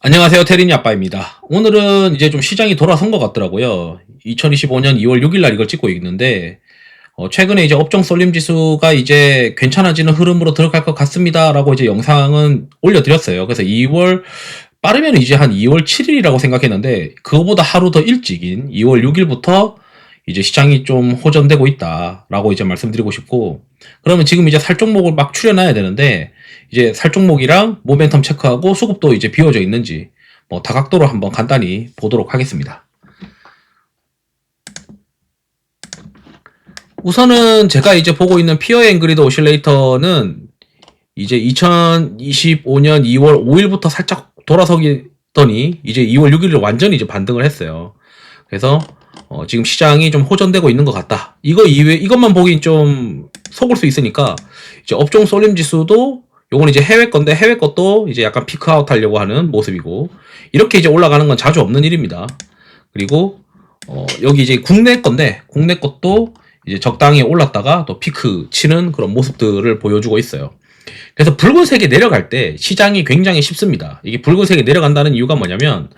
안녕하세요. 테린이 아빠입니다. 오늘은 이제 좀 시장이 돌아선 것 같더라고요. 2025년 2월 6일 날 이걸 찍고 있는데, 최근에 이제 업종 쏠림 지수가 이제 괜찮아지는 흐름으로 들어갈 것 같습니다라고 이제 영상은 올려드렸어요. 그래서 2월, 빠르면 이제 한 2월 7일이라고 생각했는데, 그거보다 하루 더 일찍인 2월 6일부터 이제 시장이 좀 호전되고 있다라고 이제 말씀드리고 싶고, 그러면 지금 이제 살 종목을 막 추려놔야 되는데, 이제 살 종목이랑 모멘텀 체크하고 수급도 이제 비워져 있는지 뭐 다각도로 한번 간단히 보도록 하겠습니다. 우선은 제가 이제 보고 있는 피어 앤 그리드 오실레이터는 이제 2025년 2월 5일부터 살짝 돌아서더니 이제 2월 6일을 완전히 이제 반등을 했어요. 그래서 지금 시장이 좀 호전되고 있는 것 같다. 이것만 보긴 좀 속을 수 있으니까 이제 업종 쏠림 지수도 요건 이제 해외 건데 해외 것도 이제 약간 피크아웃 하려고 하는 모습이고, 이렇게 이제 올라가는 건 자주 없는 일입니다. 그리고 여기 이제 국내 건데 국내 것도 이제 적당히 올랐다가 또 피크 치는 그런 모습들을 보여주고 있어요. 그래서 붉은색이 내려갈 때 시장이 굉장히 쉽습니다. 이게 붉은색이 내려간다는 이유가 뭐냐면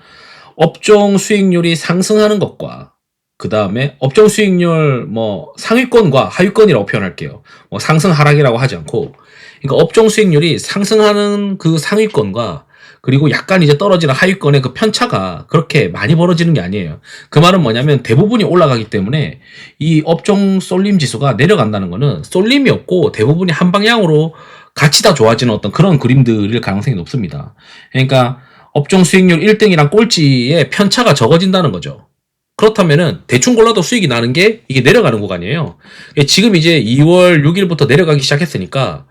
업종 수익률이 상승하는 것과 그 다음에 업종 수익률 뭐 상위권과 하위권이라고 표현할게요. 뭐 상승 하락이라고 하지 않고, 그러니까 업종 수익률이 상승하는 그 상위권과 그리고 약간 이제 떨어지는 하위권의 그 편차가 그렇게 많이 벌어지는 게 아니에요. 그 말은 뭐냐면 대부분이 올라가기 때문에 이 업종 쏠림 지수가 내려간다는 거는 쏠림이 없고 대부분이 한 방향으로 같이 다 좋아지는 어떤 그런 그림들일 가능성이 높습니다. 그러니까 업종 수익률 1등이랑 꼴찌의 편차가 적어진다는 거죠. 그렇다면은 대충 골라도 수익이 나는 게 이게 내려가는 구간이에요. 지금 이제 2월 6일부터 내려가기 시작했으니까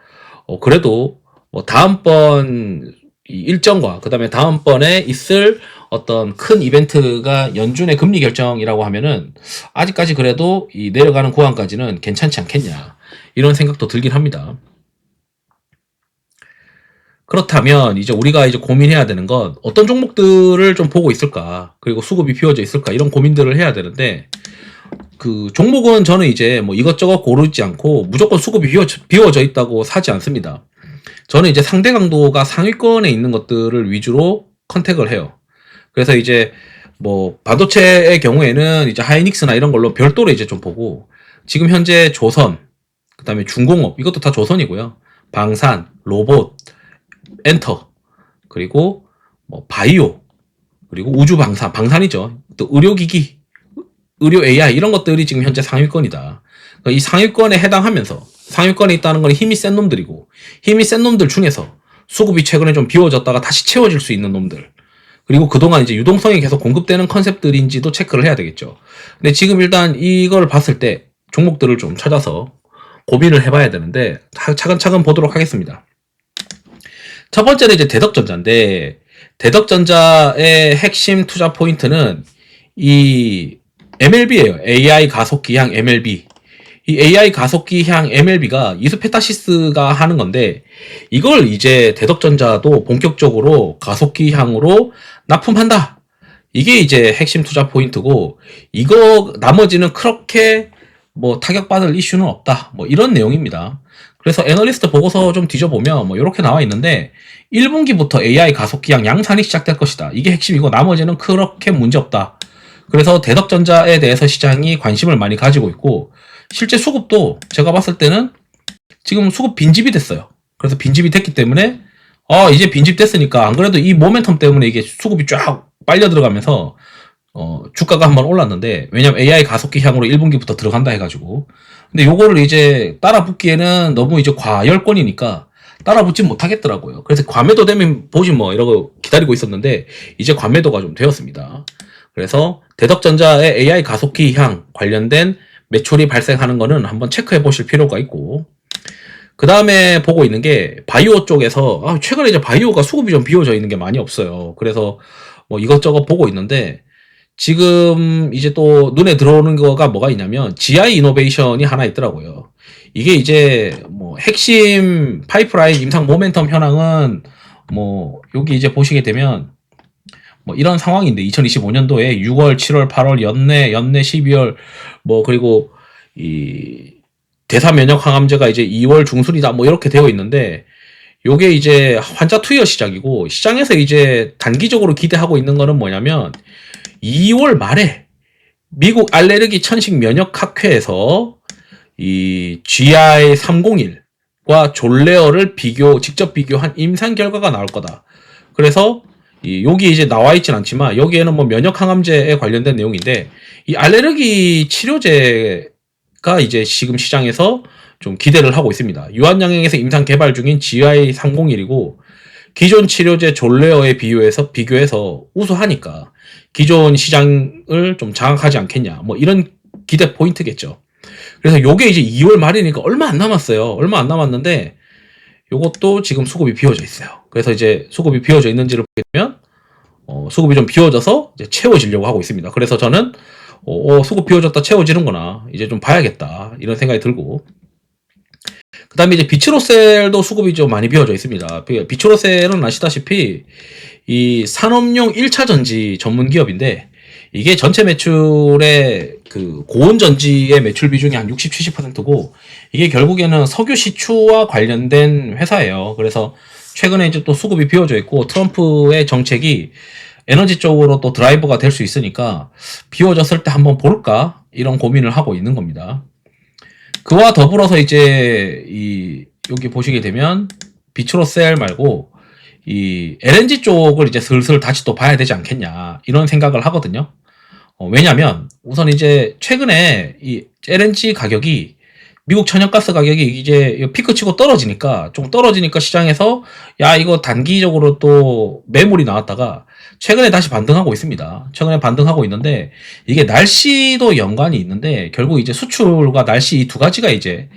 그래도 뭐 다음번 일정과 그 다음에 다음번에 있을 어떤 큰 이벤트가 연준의 금리 결정이라고 하면은 아직까지 그래도 이 내려가는 구간까지는 괜찮지 않겠냐, 이런 생각도 들긴 합니다. 그렇다면 이제 우리가 이제 고민해야 되는 건 어떤 종목들을 좀 보고 있을까, 그리고 수급이 비워져 있을까, 이런 고민들을 해야 되는데, 그 종목은 저는 이제 뭐 이것저것 고르지 않고 무조건 수급이 비워져 있다고 사지 않습니다. 저는 이제 상대 강도가 상위권에 있는 것들을 위주로 컨택을 해요. 그래서 이제 뭐 반도체의 경우에는 이제 하이닉스나 이런 걸로 별도로 이제 좀 보고, 지금 현재 조선, 그 다음에 중공업, 이것도 다 조선이고요. 방산, 로봇, 엔터, 그리고 뭐 바이오, 그리고 우주 방산이죠. 또 의료기기, 의료 AI, 이런 것들이 지금 현재 상위권이다. 그러니까 이 상위권에 해당하면서 상위권에 있다는 건 힘이 센 놈들이고, 힘이 센 놈들 중에서 수급이 최근에 좀 비워졌다가 다시 채워질 수 있는 놈들, 그리고 그동안 이제 유동성이 계속 공급되는 컨셉들인지도 체크를 해야 되겠죠. 근데 지금 일단 이걸 봤을 때 종목들을 좀 찾아서 고민을 해봐야 되는데, 차근차근 보도록 하겠습니다. 첫 번째는 이제 대덕전자인데, 대덕전자의 핵심 투자 포인트는 이 MLB예요. AI 가속기향 MLB. 이 AI 가속기향 MLB가 이수페타시스가 하는 건데, 이걸 이제 대덕전자도 본격적으로 가속기향으로 납품한다. 이게 이제 핵심 투자 포인트고, 이거 나머지는 그렇게 뭐 타격받을 이슈는 없다, 뭐 이런 내용입니다. 그래서 애널리스트 보고서 좀 뒤져보면 뭐 이렇게 나와 있는데, 1분기부터 AI 가속기향 양산이 시작될 것이다. 이게 핵심이고 나머지는 그렇게 문제없다. 그래서 대덕전자에 대해서 시장이 관심을 많이 가지고 있고, 실제 수급도 제가 봤을 때는 지금 수급 빈집이 됐어요. 그래서 빈집이 됐기 때문에 이제 빈집 됐으니까, 안 그래도 이 모멘텀 때문에 이게 수급이 쫙 빨려 들어가면서 주가가 한번 올랐는데, 왜냐면 AI 가속기 향으로 1분기부터 들어간다 해가지고. 근데 요거를 이제 따라붙기에는 너무 이제 과열권이니까 따라붙지 못하겠더라고요. 그래서 과매도 되면 보지 뭐 이러고 기다리고 있었는데, 이제 과매도가 좀 되었습니다. 그래서 대덕전자의 AI 가속기 향 관련된 매출이 발생하는 거는 한번 체크해 보실 필요가 있고, 그 다음에 보고 있는 게 바이오 쪽에서 최근에 이제 바이오가 수급이 좀 비워져 있는 게 많이 없어요. 그래서 뭐 이것저것 보고 있는데, 지금 이제 또 눈에 들어오는 거가 뭐가 있냐면 GI 이노베이션이 하나 있더라고요. 이게 이제 뭐 핵심 파이프라인 임상 모멘텀 현황은 뭐 여기 이제 보시게 되면 뭐 이런 상황인데, 2025년도에 6월, 7월, 8월 연내 12월, 뭐 그리고 이 대사 면역 항암제가 이제 2월 중순이다, 뭐 이렇게 되어 있는데, 요게 이제 환자 투여 시작이고, 시장에서 이제 단기적으로 기대하고 있는 거는 뭐냐면 2월 말에 미국 알레르기 천식 면역학회에서 이 GI301과 졸레어를 직접 비교한 임상 결과가 나올 거다. 그래서 여기 이제 나와 있진 않지만 여기에는 뭐 면역 항암제에 관련된 내용인데, 이 알레르기 치료제가 이제 지금 시장에서 좀 기대를 하고 있습니다. 유한양행에서 임상 개발 중인 GI301이고 기존 치료제 졸레어에 비교해서 우수하니까 기존 시장을 좀 장악하지 않겠냐, 뭐 이런 기대 포인트겠죠. 그래서 요게 이제 2월 말이니까 얼마 안 남았어요. 얼마 안 남았는데 요것도 지금 수급이 비워져 있어요. 그래서 이제 수급이 비워져 있는지를 보게 되면 수급이 좀 비워져서 이제 채워지려고 하고 있습니다. 그래서 저는 수급 비워졌다 채워지는구나, 이제 좀 봐야겠다, 이런 생각이 들고, 그 다음에 이제 비츠로셀도 수급이 좀 많이 비워져 있습니다. 비츠로셀은 아시다시피 이 산업용 1차 전지 전문 기업인데, 이게 전체 매출의 그 고온 전지의 매출 비중이 한 60, 70%고, 이게 결국에는 석유 시추와 관련된 회사예요. 그래서 최근에 이제 또 수급이 비워져 있고, 트럼프의 정책이 에너지 쪽으로 또 드라이버가 될 수 있으니까 비워졌을 때 한번 볼까, 이런 고민을 하고 있는 겁니다. 그와 더불어서 이제 여기 보시게 되면 비츠로셀 말고 이 LNG 쪽을 이제 슬슬 다시 또 봐야 되지 않겠냐, 이런 생각을 하거든요. 왜냐면 우선 이제 최근에 이 LNG 가격이, 미국 천연가스 가격이 이제 피크 치고 떨어지니까 시장에서 야 이거 단기적으로 또 매물이 나왔다가 최근에 다시 반등하고 있습니다. 최근에 반등하고 있는데, 이게 날씨도 연관이 있는데 결국 이제 수출과 날씨 이 두 가지가 이제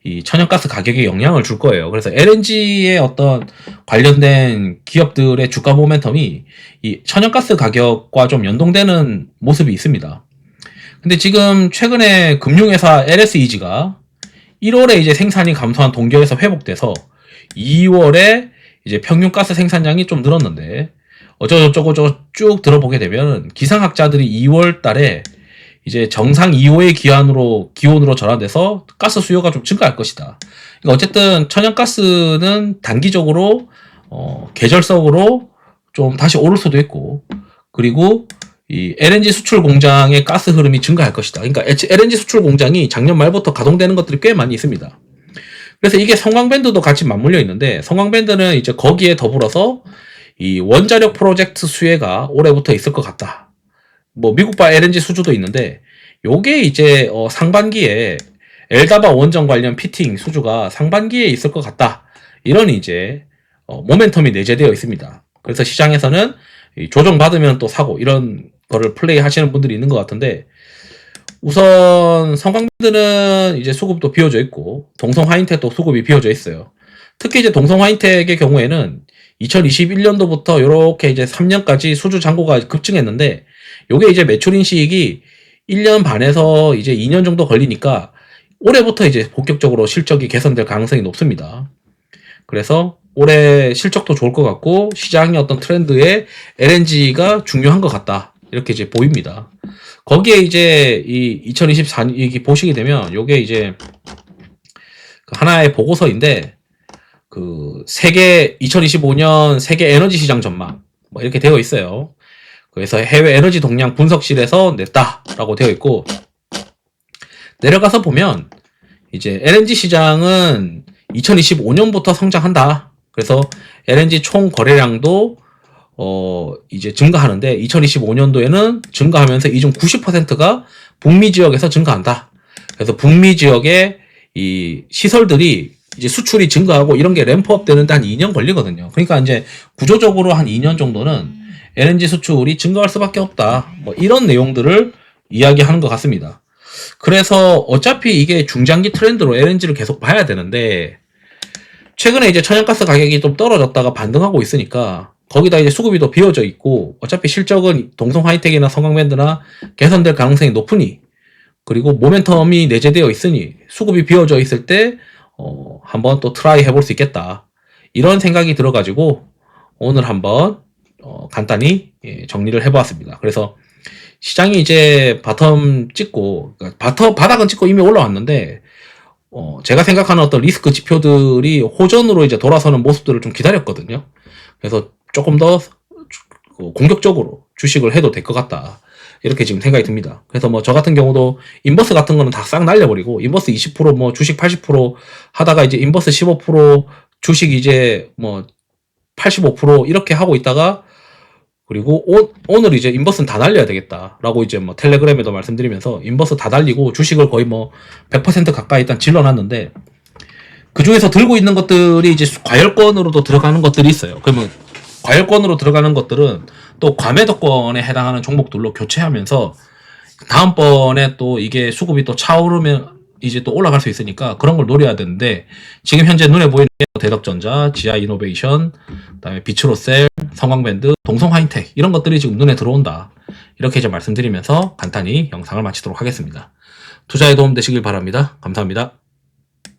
이 천연가스 가격에 영향을 줄 거예요. 그래서 LNG의 어떤 관련된 기업들의 주가 모멘텀이 이 천연가스 가격과 좀 연동되는 모습이 있습니다. 근데 지금 최근에 금융회사 LSEG가 1월에 이제 생산이 감소한 동결에서 회복돼서 2월에 이제 평균 가스 생산량이 좀 늘었는데, 어쩌고저쩌고 쭉 들어보게 되면 기상학자들이 2월 달에 이제 정상 2호의 기온으로 전환돼서 가스 수요가 좀 증가할 것이다. 그러니까 어쨌든 천연가스는 단기적으로 계절성으로 좀 다시 오를 수도 있고, 그리고 이 LNG 수출 공장의 가스 흐름이 증가할 것이다. 그러니까 LNG 수출 공장이 작년 말부터 가동되는 것들이 꽤 많이 있습니다. 그래서 이게 성광밴드도 같이 맞물려 있는데, 성광밴드는 이제 거기에 더불어서 이 원자력 프로젝트 수혜가 올해부터 있을 것 같다. 뭐 미국발 LNG 수주도 있는데, 요게 이제 상반기에 엘다바 원전 관련 피팅 수주가 상반기에 있을 것 같다, 이런 이제 모멘텀이 내재되어 있습니다. 그래서 시장에서는 조정받으면 또 사고, 이런 거를 플레이 하시는 분들이 있는 것 같은데, 우선 성광밴드는 이제 수급도 비워져 있고 동성 화인텍도 수급이 비워져 있어요. 특히 이제 동성 화인텍의 경우에는 2021년도부터 이렇게 이제 3년까지 수주 잔고가 급증했는데, 요게 이제 매출 인식이 1년 반에서 이제 2년 정도 걸리니까 올해부터 이제 본격적으로 실적이 개선될 가능성이 높습니다. 그래서 올해 실적도 좋을 것 같고 시장의 어떤 트렌드에 LNG가 중요한 것 같다, 이렇게 이제 보입니다. 거기에 이제 이 2024년 이게 보시게 되면 요게 이제 하나의 보고서인데, 그 세계 2025년 세계 에너지 시장 전망 뭐 이렇게 되어 있어요. 그래서 해외 에너지 동향 분석실에서 냈다라고 되어 있고, 내려가서 보면 이제 LNG 시장은 2025년부터 성장한다. 그래서 LNG 총 거래량도 이제 증가하는데 2025년도에는 증가하면서 이 중 90%가 북미 지역에서 증가한다. 그래서 북미 지역의 이 시설들이 이제 수출이 증가하고 이런 게 램프업 되는데 한 2년 걸리거든요. 그러니까 이제 구조적으로 한 2년 정도는 LNG 수출이 증가할 수밖에 없다, 뭐 이런 내용들을 이야기하는 것 같습니다. 그래서 어차피 이게 중장기 트렌드로 LNG를 계속 봐야 되는데, 최근에 이제 천연가스 가격이 좀 떨어졌다가 반등하고 있으니까 거기다 이제 수급이 더 비워져 있고, 어차피 실적은 동성 하이텍이나 성광밴드나 개선될 가능성이 높으니, 그리고 모멘텀이 내재되어 있으니 수급이 비워져 있을 때 한번 또 트라이 해볼 수 있겠다, 이런 생각이 들어가지고 오늘 한번 간단히 정리를 해보았습니다. 그래서 시장이 이제 바텀 찍고, 그러니까 바닥은 찍고 이미 올라왔는데 제가 생각하는 어떤 리스크 지표들이 호전으로 이제 돌아서는 모습들을 좀 기다렸거든요. 그래서 조금 더 공격적으로 주식을 해도 될 것 같다. 이렇게 지금 생각이 듭니다. 그래서 뭐 저 같은 경우도 인버스 같은 거는 다 싹 날려버리고 인버스 20% 주식 80% 하다가 이제 인버스 15% 주식 이제 85% 이렇게 하고 있다가 그리고 오늘 이제 인버스는 다 날려야 되겠다라고 이제 텔레그램에도 말씀드리면서 인버스 다 날리고 주식을 거의 100% 가까이 일단 질러놨는데 그 중에서 들고 있는 것들이 이제 과열권으로도 들어가는 것들이 있어요. 그러면 과열권으로 들어가는 것들은 또 과매도권에 해당하는 종목들로 교체하면서 다음번에 또 이게 수급이 또 차오르면 이제 또 올라갈 수 있으니까 그런 걸 노려야 되는데 지금 현재 눈에 보이는 게 대덕전자, 지아이노베이션, 그다음에 비츠로셀, 성광밴드, 동성하이텍 이런 것들이 지금 눈에 들어온다. 이렇게 이제 말씀드리면서 간단히 영상을 마치도록 하겠습니다. 투자에 도움 되시길 바랍니다. 감사합니다.